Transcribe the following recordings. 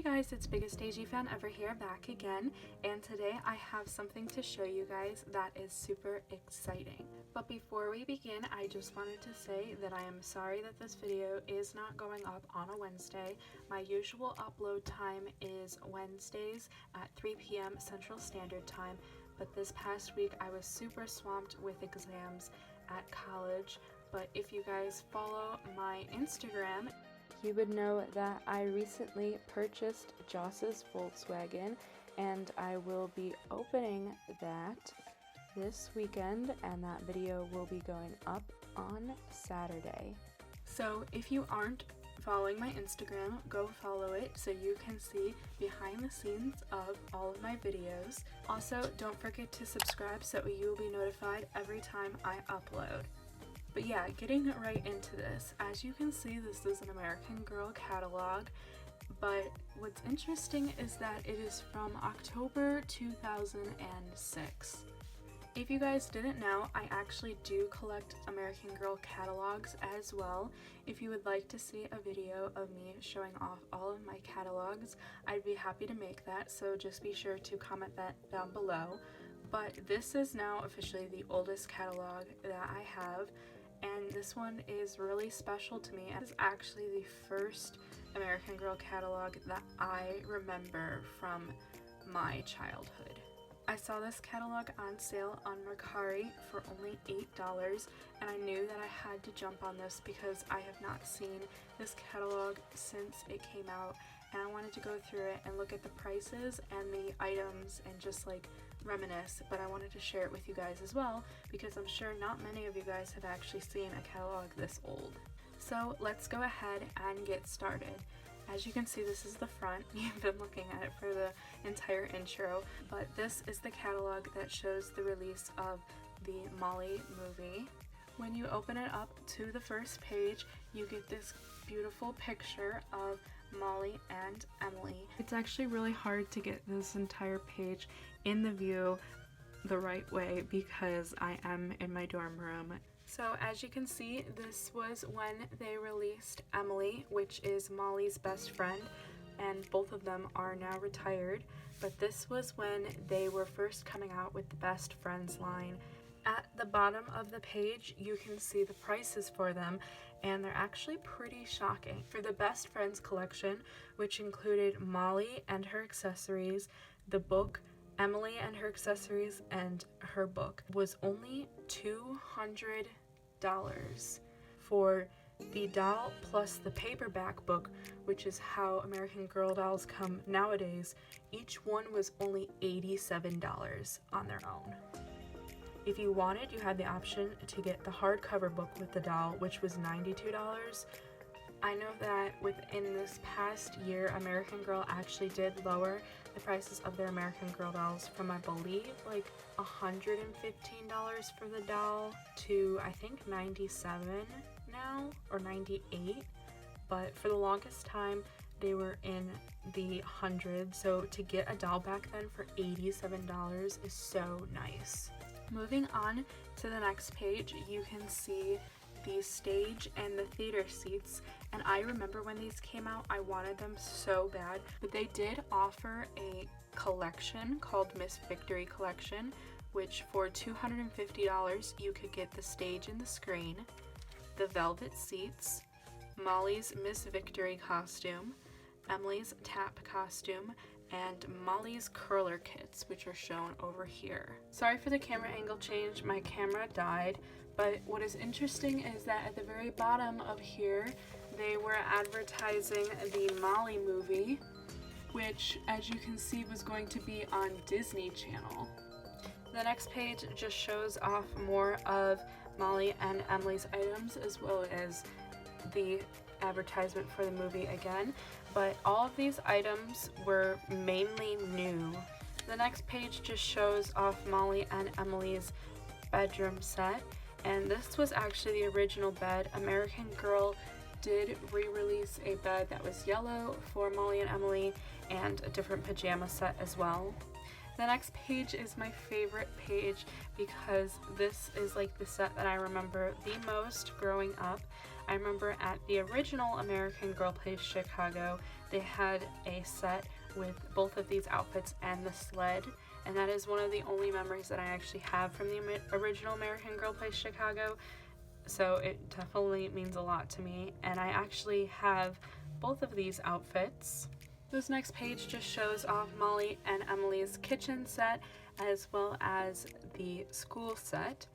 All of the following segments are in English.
guys, it's BiggestAGFanEVer here, back again, and today I have something to show you guys that is super exciting. But before we begin, I just wanted to say that I am sorry that this video is not going up on a Wednesday. My usual upload time is Wednesdays at 3 p.m. Central Standard Time, but this past week I was super swamped with exams at college. But if you guys follow my Instagram, you would know that I recently purchased Joss's Volkswagen, and I will be opening that this weekend, and that video will be going up on Saturday. So if you aren't following my Instagram, go follow it so you can see behind the scenes of all of my videos. Also, don't forget to subscribe so you will be notified every time I upload. But yeah, getting right into this, as you can see, this is an American Girl catalog, but what's interesting is that it is from October 2006. If you guys didn't know, I actually do collect American Girl catalogs as well. If you would like to see a video of me showing off all of my catalogs, I'd be happy to make that, so just be sure to comment that down below. But this is now officially the oldest catalog that I have, and this one is really special to me. It is actually the first American Girl catalog that I remember from my childhood. I saw this catalog on sale on Mercari for only $8, and I knew that I had to jump on this because I have not seen this catalog since it came out, and I wanted to go through it and look at the prices and the items and just like reminisce. But I wanted to share it with you guys as well because I'm sure not many of you guys have actually seen a catalog this old. So let's go ahead and get started. As you can see, this is the front. You've been looking at it for the entire intro, but this is the catalog that shows the release of the Molly movie. When you open it up to the first page, you get this beautiful picture of Molly and Emily. It's actually really hard to get this entire page in the view the right way because I am in my dorm room. So as you can see, this was when they released Emily, which is Molly's best friend, and both of them are now retired, but this was when they were first coming out with the best friends line. At the bottom of the page, you can see the prices for them, and they're actually pretty shocking. For the Best Friends collection, which included Molly and her accessories, the book Emily and her accessories, and her book, was only $200. For the doll plus the paperback book, which is how American Girl dolls come nowadays, each one was only $87 on their own. If you wanted, you had the option to get the hardcover book with the doll, which was $92. I know that within this past year, American Girl actually did lower the prices of their American Girl dolls from, I believe, like $115 for the doll to, I think, $97 now, or $98. But for the longest time, they were in the hundreds, so to get a doll back then for $87 is so nice. Moving on to the next page, you can see the stage and the theater seats, and I remember when these came out, I wanted them so bad, but they did offer a collection called Miss Victory Collection, which for $250 you could get the stage and the screen, the velvet seats, Molly's Miss Victory costume, Emily's tap costume, and Molly's curler kits, which are shown over here. Sorry for the camera angle change, my camera died, but what is interesting is that at the very bottom of here, they were advertising the Molly movie, which, as you can see, was going to be on Disney Channel. The next page just shows off more of Molly and Emily's items, as well as the advertisement for the movie again, but all of these items were mainly new. The next page just shows off Molly and Emily's bedroom set, and this was actually the original bed. American Girl did re-release a bed that was yellow for Molly and Emily, and a different pajama set as well. The next page is my favorite page because this is like the set that I remember the most growing up. I remember at the original American Girl Plays Chicago, they had a set with both of these outfits and the sled, and that is one of the only memories that I actually have from the original American Girl Plays Chicago, so it definitely means a lot to me, and I actually have both of these outfits. This next page just shows off Molly and Emily's kitchen set as well as the school set.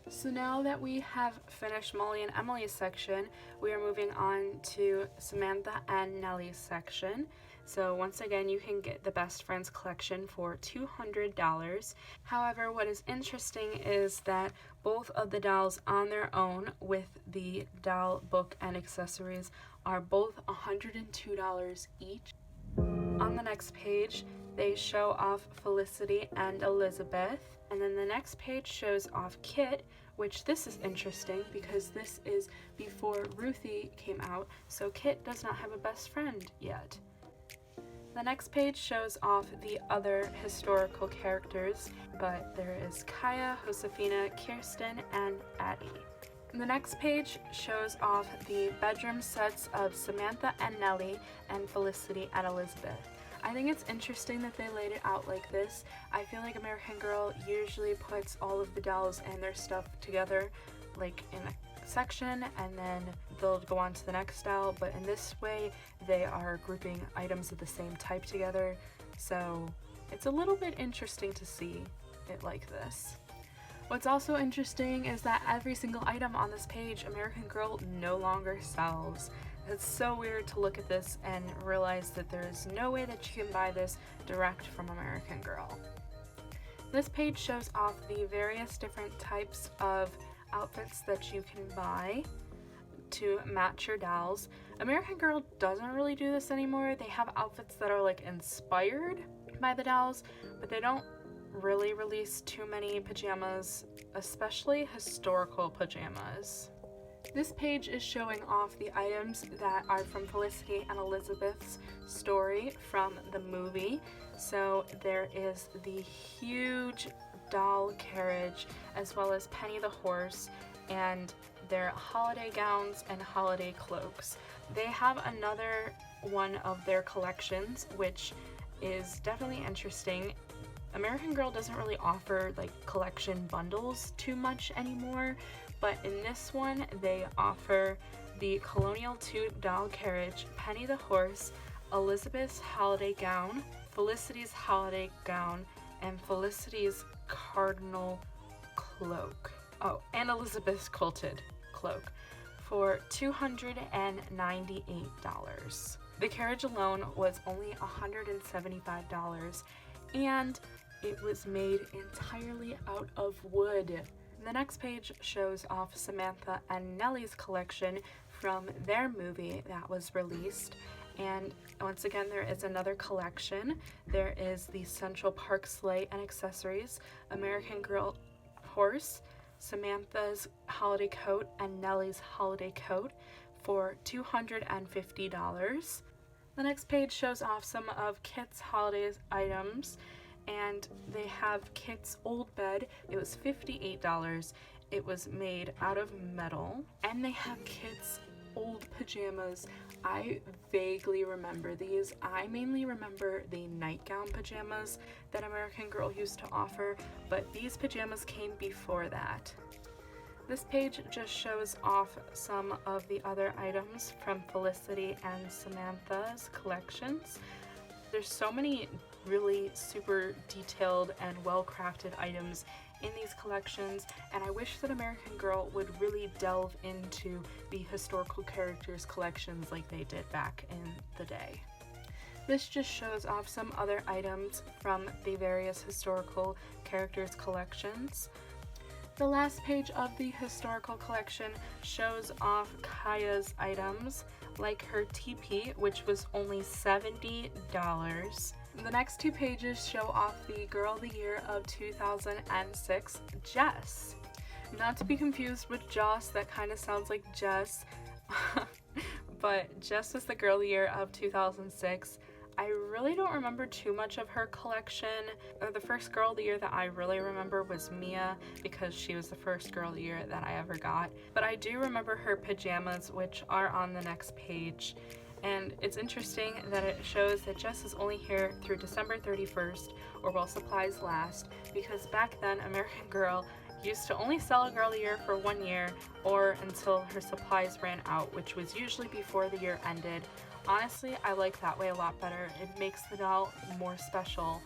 So now that we have finished Molly and Emily's section, we are moving on to Samantha and Nellie's section. So once again, you can get the Best Friends collection for $200. However, what is interesting is that both of the dolls on their own with the doll book and accessories are both $102 each. On the next page, they show off Felicity and Elizabeth. And then the next page shows off Kit, which this is interesting because this is before Ruthie came out, so Kit does not have a best friend yet. The next page shows off the other historical characters, but there is Kaya, Josefina, Kirsten, and Addie. The next page shows off the bedroom sets of Samantha and Nellie and Felicity and Elizabeth. I think it's interesting that they laid it out like this. I feel like American Girl usually puts all of the dolls and their stuff together like in a section and then they'll go on to the next doll, but in this way they are grouping items of the same type together, so it's a little bit interesting to see it like this. What's also interesting is that every single item on this page American Girl no longer sells. It's so weird to look at this and realize that there is no way that you can buy this direct from American Girl. This page shows off the various different types of outfits that you can buy to match your dolls. American Girl doesn't really do this anymore. They have outfits that are like inspired by the dolls, but they don't really release too many pajamas, especially historical pajamas. This page is showing off the items that are from Felicity and Elizabeth's story from the movie. So there is the huge doll carriage as well as Penny the horse and their holiday gowns and holiday cloaks. They have another one of their collections which is definitely interesting. American Girl doesn't really offer like collection bundles too much anymore, but in this one they offer the Colonial 2 doll carriage, Penny the horse, Elizabeth's holiday gown, Felicity's holiday gown, and Felicity's cardinal cloak. Oh, and Elizabeth's quilted cloak for $298. The carriage alone was only $175 and it was made entirely out of wood. The next page shows off Samantha and Nellie's collection from their movie that was released. And once again, there is another collection. There is the Central Park sleigh and accessories, American Girl horse, Samantha's holiday coat, and Nellie's holiday coat for $250. The next page shows off some of Kit's holiday items, and they have Kit's old bed. It was $58. It was made out of metal. And they have Kit's old pajamas. I vaguely remember these. I mainly remember the nightgown pajamas that American Girl used to offer, but these pajamas came before that. This page just shows off some of the other items from Felicity and Samantha's collections. There's so many really super detailed and well-crafted items in these collections, and I wish that American Girl would really delve into the historical characters collections like they did back in the day. This just shows off some other items from the various historical characters collections. The last page of the historical collection shows off Kaya's items, like her teepee, which was only $70. The next two pages show off the Girl of the Year of 2006, Jess. Not to be confused with Joss, that kind of sounds like Jess, but Jess was the Girl of the Year of 2006. I really don't remember too much of her collection. The first girl of the year that I really remember was Mia, because she was the first girl of the year that I ever got. But I do remember her pajamas, which are on the next page. And it's interesting that it shows that Jess is only here through December 31st, or while supplies last, because back then American Girl used to only sell a girl of the year for 1 year, or until her supplies ran out, which was usually before the year ended. Honestly, I like that way a lot better. It makes the doll more special.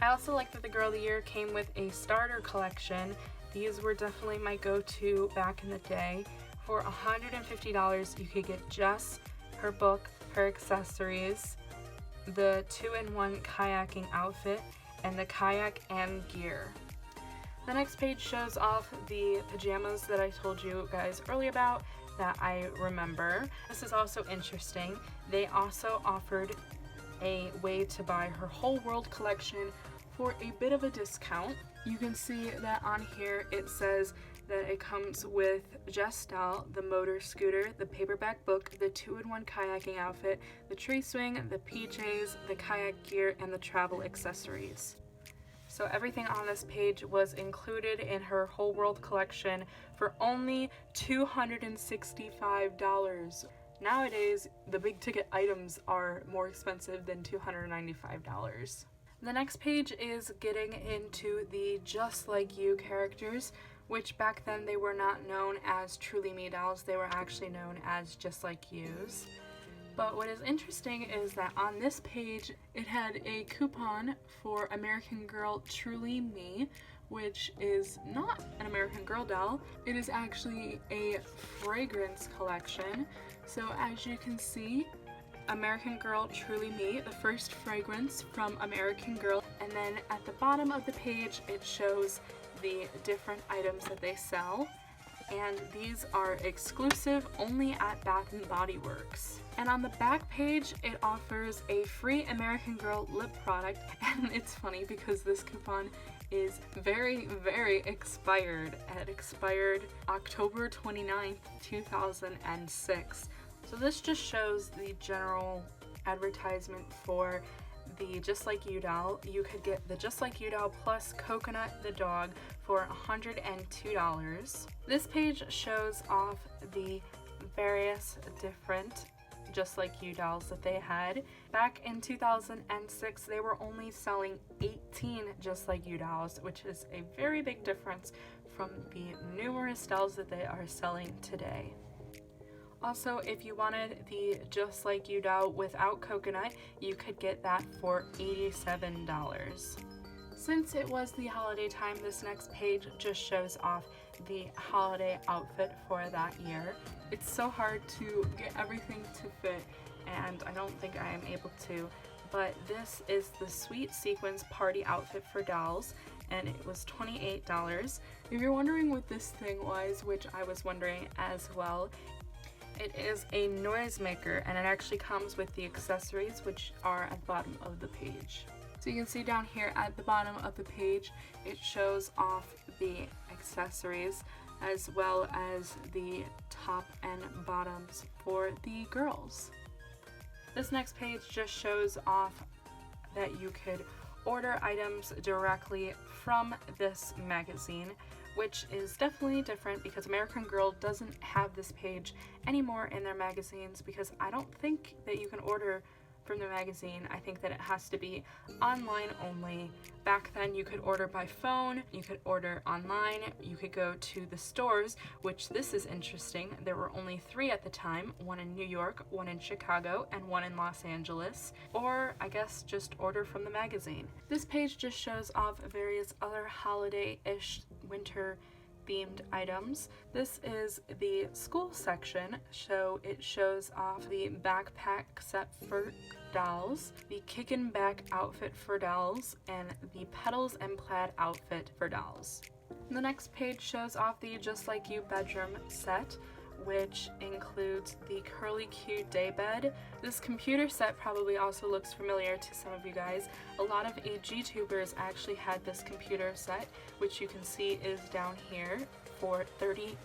I also like that the Girl of the Year came with a starter collection. These were definitely my go-to back in the day. For $150, you could get Jess, her book, her accessories, the 2-in-1 kayaking outfit, and the kayak and gear. The next page shows off the pajamas that I told you guys earlier about that I remember. This is also interesting. They also offered a way to buy her whole world collection for a bit of a discount. You can see that on here it says that it comes with Jess doll, the motor scooter, the paperback book, the 2-in-1 kayaking outfit, the tree swing, the PJs, the kayak gear, and the travel accessories. So everything on this page was included in her whole world collection for only $265. Nowadays, the big ticket items are more expensive than $295. The next page is getting into the Just Like You characters, which back then they were not known as Truly Me dolls, they were actually known as Just Like Yous. But what is interesting is that on this page, it had a coupon for American Girl Truly Me, which is not an American Girl doll. It is actually a fragrance collection. So as you can see, American Girl Truly Me, the first fragrance from American Girl. And then at the bottom of the page, it shows the different items that they sell. And these are exclusive only at Bath & Body Works. And on the back page, it offers a free American Girl lip product. And it's funny because this coupon is very, very expired. It expired October 29th, 2006. So this just shows the general advertisement for the Just Like You doll. You could get the Just Like You doll plus Coconut the dog for $102. This page shows off the various different Just Like You dolls that they had. Back in 2006, they were only selling 18 Just Like You dolls, which is a very big difference from the numerous dolls that they are selling today. Also, if you wanted the Just Like You doll without coconut, you could get that for $87. Since it was the holiday time, this next page just shows off the holiday outfit for that year. It's so hard to get everything to fit, and I don't think I am able to, but this is the Sweet Sequins Party Outfit for dolls, and it was $28. If you're wondering what this thing was, which I was wondering as well, it is a noisemaker, and it actually comes with the accessories, which are at the bottom of the page. So you can see down here at the bottom of the page, it shows off the accessories as well as the top and bottoms for the girls. This next page just shows off that you could order items directly from this magazine, which is definitely different because American Girl doesn't have this page anymore in their magazines, because I don't think that you can order from the magazine. I think that it has to be online only. Back then you could order by phone, you could order online, you could go to the stores, which this is interesting. There were only 3 at the time, one in New York, one in Chicago, and one in Los Angeles, or I guess just order from the magazine. This page just shows off various other holiday-ish winter themed items. This is the school section, so it shows off the backpack set for dolls, the kickin' back outfit for dolls, and the petals and plaid outfit for dolls. The next page shows off the Just Like You bedroom set, which includes the curly cute daybed. This computer set probably also looks familiar to some of you guys. A lot of AGTubers actually had this computer set, which you can see is down here for $35.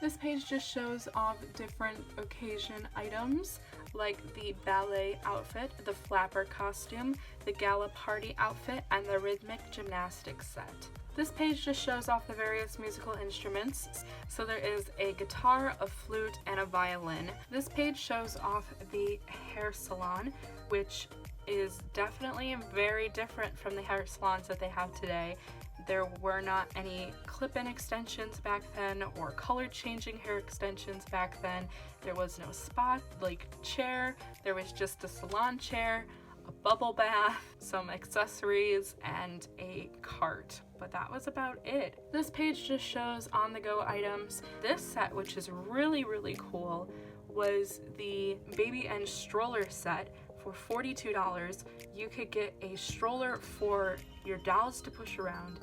This page just shows off different occasion items. like the ballet outfit, the flapper costume, the gala party outfit, and the rhythmic gymnastics set. This page just shows off the various musical instruments. So there is a guitar, a flute, and a violin. This page shows off the hair salon, which is definitely very different from the hair salons that they have today. There were not any clip-in extensions back then or color-changing hair extensions back then. There was no spot, like chair. There was just a salon chair, a bubble bath, some accessories, and a cart. But that was about it. This page just shows on-the-go items. This set, which is really, really cool, was the baby and stroller set. For $42, you could get a stroller for your dolls to push around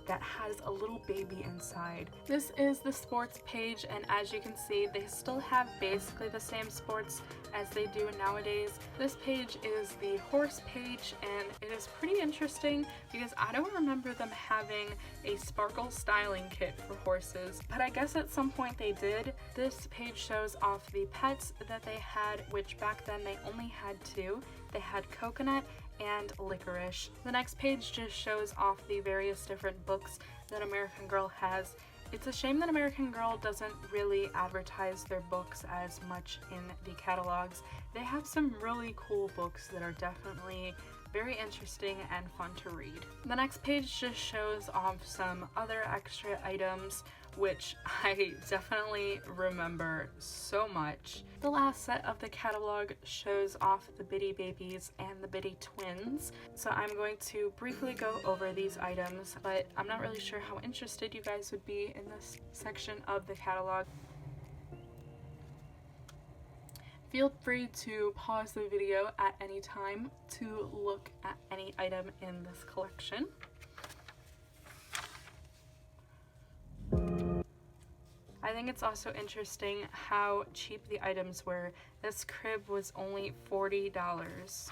that has a little baby inside. This is the sports page, and as you can see, they still have basically the same sports as they do nowadays. This page is the horse page, and it is pretty interesting because I don't remember them having a sparkle styling kit for horses, but I guess at some point they did. This page shows off the pets that they had, which back then they only had two. They had Coconut and Licorice. The next page just shows off the various different books that American Girl has. It's a shame that American Girl doesn't really advertise their books as much in the catalogs. They have some really cool books that are definitely very interesting and fun to read. The next page just shows off some other extra items, which I definitely remember so much. The last set of the catalog shows off the Bitty Babies and the Bitty Twins. So I'm going to briefly go over these items, but I'm not really sure how interested you guys would be in this section of the catalog. Feel free to pause the video at any time to look at any item in this collection. I think it's also interesting how cheap the items were. This crib was only $40.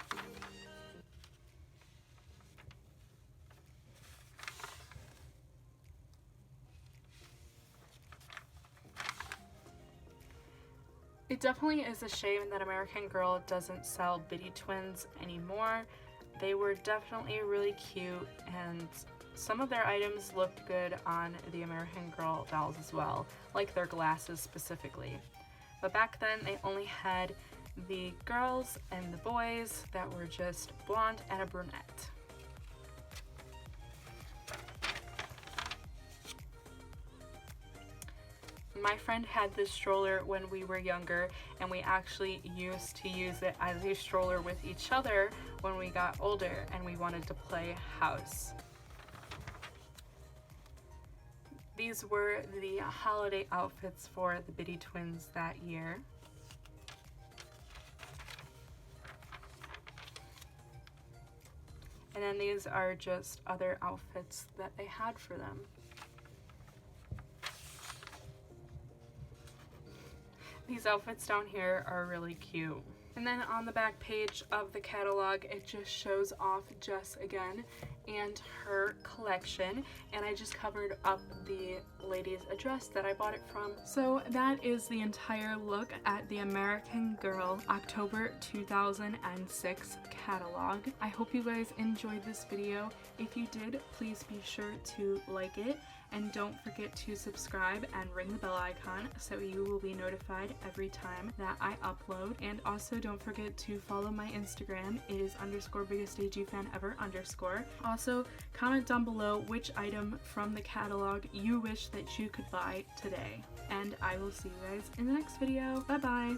It definitely is a shame that American Girl doesn't sell Bitty Twins anymore. They were definitely really cute, and some of their items looked good on the American Girl dolls as well, like their glasses specifically. But back then they only had the girls and the boys that were just blonde and a brunette. My friend had this stroller when we were younger, and we actually used to use it as a stroller with each other when we got older and we wanted to play house. These were the holiday outfits for the Bitty Twins that year. And then these are just other outfits that they had for them. These outfits down here are really cute. And then on the back page of the catalog, it just shows off Jess again and her collection, and I just covered up the lady's address that I bought it from. So that is the entire look at the American Girl October 2006 catalog. I hope you guys enjoyed this video. If you did, please be sure to like it, and don't forget to subscribe and ring the bell icon so you will be notified every time that I upload. And also don't forget to follow my Instagram. It is _BiggestAGFanEVer_. Also, comment down below which item from the catalog you wish that you could buy today. And I will see you guys in the next video. Bye bye!